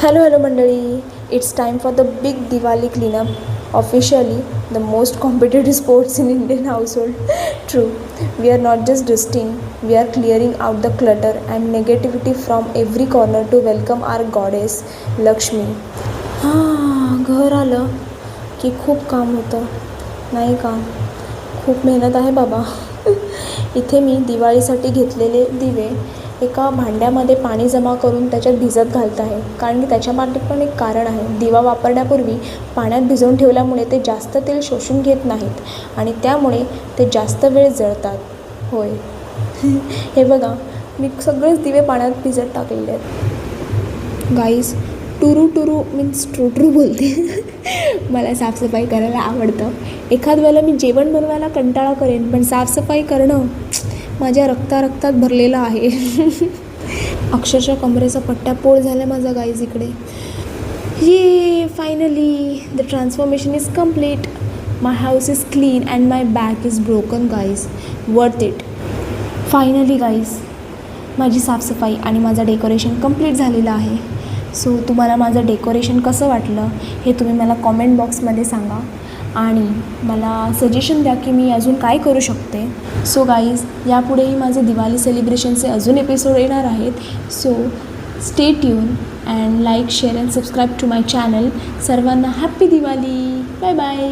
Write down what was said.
Hello Mandali. It's time for the big Diwali cleanup. Officially, the most competitive sports in Indian household. True, we are not just dusting, we are clearing out the clutter and negativity from every corner to welcome our goddess Lakshmi. घर आलं की खूप काम होतं नाही का. खूप मेहनत आहे बाबा. इथे मी दिवाळीसाठी घेतलेले दिवे एका भांड्यामध्ये पाणी जमा करून त्याच्यात भिजत घालत आहे, कारण की त्याच्यामागे पण एक कारण आहे. दिवा वापरण्यापूर्वी पाण्यात भिजवून ठेवल्यामुळे ते जास्त तेल शोषून घेत नाहीत आणि त्यामुळे ते जास्त वेळ जळतात. होय. हे बघा, मी सगळेच दिवे पाण्यात भिजत टाकलेले आहेत. गाईज, टुरू टुरू मीन्स ट्रू ट्रू बोलते. मला साफसफाई करायला आवडतं. एखाद वेळेला मी जेवण बनवायला कंटाळा करेन, पण साफसफाई करणं माझ्या रक्तात भरलेलं आहे. अक्षरशः कमरेचा पट्ट्यापोळ झाला आहे माझा गाईज इकडे. ये finally the transformation is complete. My house is clean and my back is broken guys. Worth it. Finally guys, माझी साफसफाई आणि माझं डेकोरेशन कंप्लीट झालेलं आहे. सो तुम्हाला माझं डेकोरेशन कसं वाटलं हे तुम्ही मला कॉमेंट बॉक्समध्ये सांगा आणि मला सजेशन द्या की मी अजून काय करू शकते. सो गाईज, यापुढेही माझे दिवाळी सेलिब्रेशनचे अजून एपिसोड येणार आहेत. So stay tuned and like, share and subscribe to my channel. सर्वांना हॅप्पी दिवाळी. Bye bye.